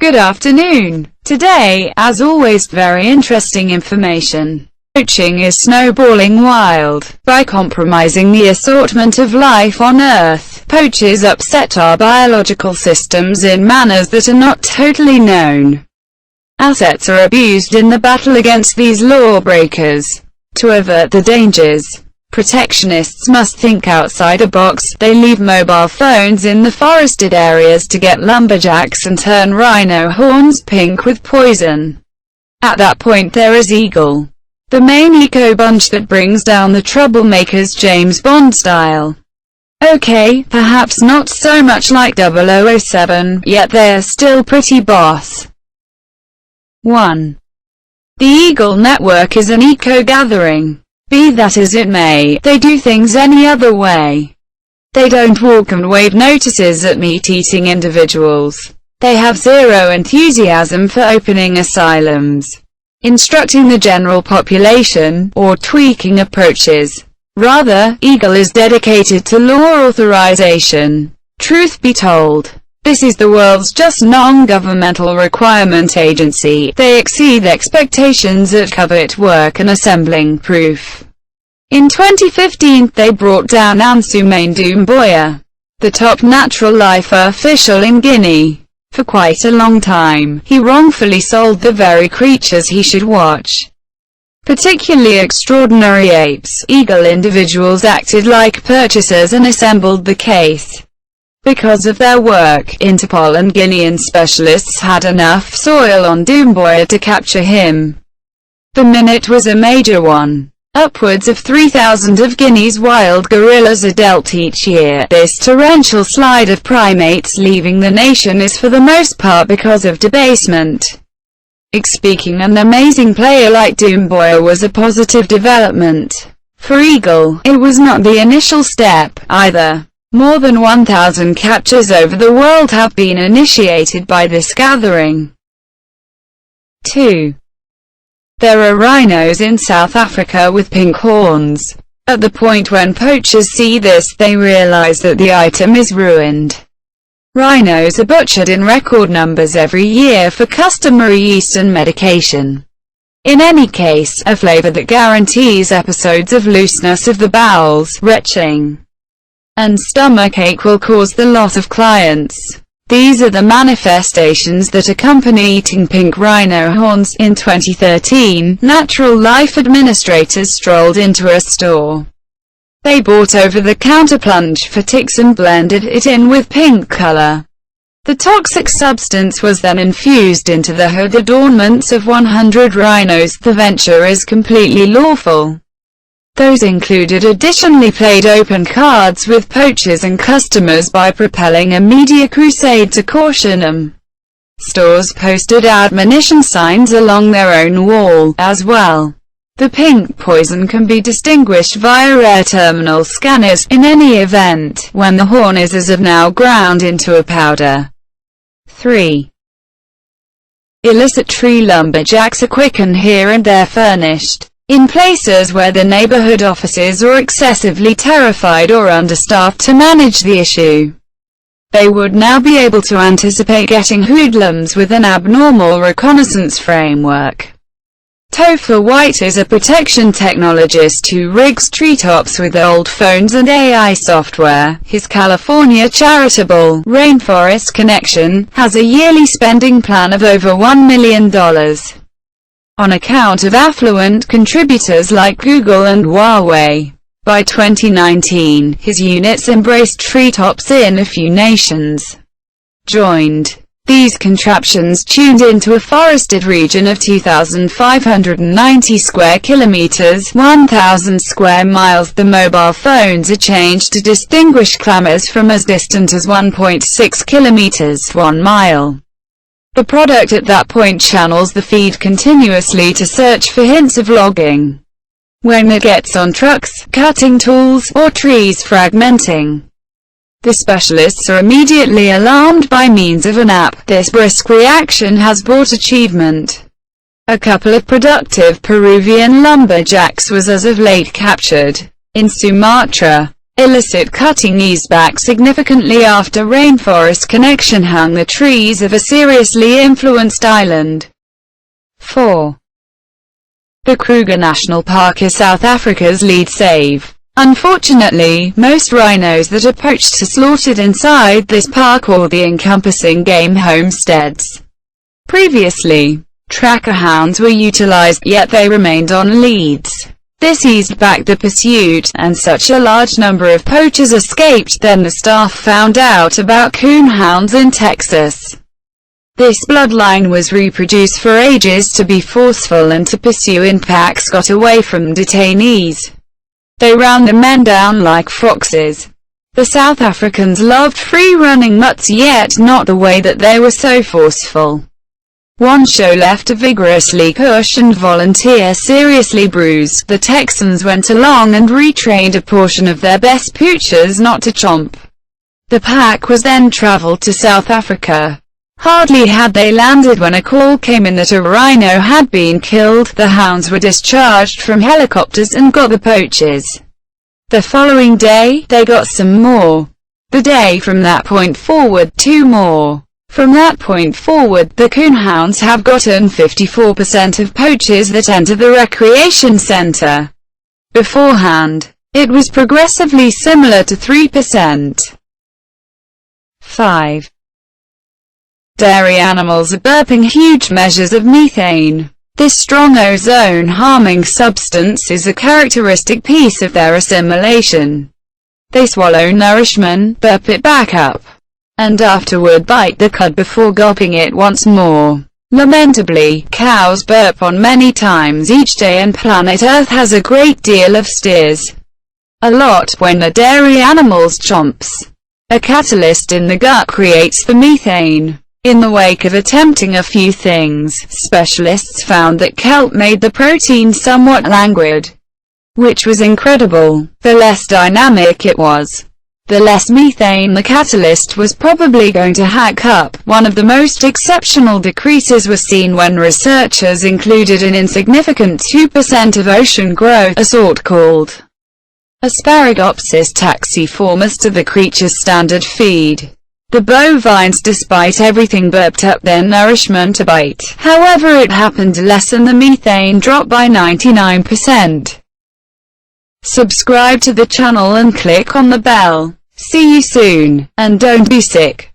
Good afternoon. Today, as always, very interesting information. Poaching is snowballing wild. By compromising the assortment of life on Earth, poachers upset our biological systems in manners that are not totally known. Assets are abused in the battle against these lawbreakers. To avert the dangers, protectionists must think outside a box. They leave mobile phones in the forested areas to get lumberjacks and turn rhino horns pink with poison. At that point there is Eagle, the main eco-bunch that brings down the troublemakers James Bond style. Okay, perhaps not so much like 007, yet they're still pretty boss. 1. The Eagle Network is an eco-gathering. Be that as it may, they do things any other way. They don't walk and wave notices at meat-eating individuals. They have zero enthusiasm for opening asylums, instructing the general population, or tweaking approaches. Rather, Eagle is dedicated to law authorization. Truth be told, this is the world's just non-governmental requirement agency. They exceed expectations at covert work and assembling proof. In 2015, they brought down Ansumain Doumbouya, the top natural life official in Guinea. For quite a long time, he wrongfully sold the very creatures he should watch. Particularly extraordinary apes. Eagle individuals acted like purchasers and assembled the case. Because of their work, Interpol and Guinean specialists had enough soil on Doumbouya to capture him. The minute was a major one. Upwards of 3,000 of Guinea's wild gorillas are dealt each year. This torrential slide of primates leaving the nation is for the most part because of debasement. Speaking an amazing player like Doumbouya was a positive development. For Eagle, it was not the initial step, either. More than 1,000 captures over the world have been initiated by this gathering. 2. There are rhinos in South Africa with pink horns. At the point when poachers see this, they realize that the item is ruined. Rhinos are butchered in record numbers every year for customary Eastern medication. In any case, a flavor that guarantees episodes of looseness of the bowels, retching, and stomachache will cause the loss of clients. These are the manifestations that accompany eating pink rhino horns. In 2013, Natural Life administrators strolled into a store. They bought over-the-counter plunge for ticks and blended it in with pink color. The toxic substance was then infused into the hood adornments of 100 rhinos. The venture is completely lawful. Those included additionally played open cards with poachers and customers by propelling a media crusade to caution them. Stores posted admonition signs along their own wall, as well. The pink poison can be distinguished via air terminal scanners. In any event, when the horn is as of now ground into a powder. 3. Illicit tree lumberjacks are quick and here and there furnished. In places where the neighborhood offices are excessively terrified or understaffed to manage the issue, they would now be able to anticipate getting hoodlums with an abnormal reconnaissance framework. Topher White is a protection technologist who rigs treetops with old phones and AI software. His California charitable Rainforest Connection has a yearly spending plan of over $1 million. On account of affluent contributors like Google and Huawei. By 2019, his units embraced treetops in a few nations. Joined. These contraptions tuned into a forested region of 2,590 square kilometers, 1,000 square miles. The mobile phones are changed to distinguish clamors from as distant as 1.6 kilometers, 1 mile. The product at that point channels the feed continuously to search for hints of logging. When it gets on trucks, cutting tools, or trees fragmenting, the specialists are immediately alarmed by means of an app. This brisk reaction has brought achievement. A couple of productive Peruvian lumberjacks was as of late captured in Sumatra. Illicit cutting eased back significantly after rainforest connection hung the trees of a seriously influenced island. 4. The Kruger National Park is South Africa's lead save. Unfortunately, most rhinos that are poached are slaughtered inside this park or the encompassing game homesteads. Previously, tracker hounds were utilized, yet they remained on leads. This eased back the pursuit, and such a large number of poachers escaped. Then the staff found out about coonhounds in Texas. This bloodline was reproduced for ages to be forceful and to pursue in packs got away from detainees. They ran the men down like foxes. The South Africans loved free-running mutts, yet not the way that they were so forceful. One show left a vigorously cushioned volunteer seriously bruised. The Texans went along and retrained a portion of their best poachers not to chomp. The pack was then traveled to South Africa. Hardly had they landed when a call came in that a rhino had been killed. The hounds were discharged from helicopters and got the poachers. The following day, they got some more. The day from that point forward, 2 more. From that point forward, the coonhounds have gotten 54% of poachers that enter the recreation center. Beforehand, it was progressively similar to 3%. 5. Dairy animals are burping huge measures of methane. This strong ozone-harming substance is a characteristic piece of their assimilation. They swallow nourishment, burp it back up, and afterward bite the cud before gulping it once more. Lamentably, cows burp on many times each day, and planet Earth has a great deal of steers. A lot when the dairy animals chomps. A catalyst in the gut creates the methane. In the wake of attempting a few things, specialists found that kelp made the protein somewhat languid, which was incredible. The less dynamic it was, the less methane the catalyst was probably going to hack up. One of the most exceptional decreases was seen when researchers included an insignificant 2% of ocean growth, a sort called Asparagopsis taxiformis, to the creature's standard feed. The bovines, despite everything, burped up their nourishment a bite. However, it happened to lessen the methane drop by 99%. Subscribe to the channel and click on the bell. See you soon, and don't be sick.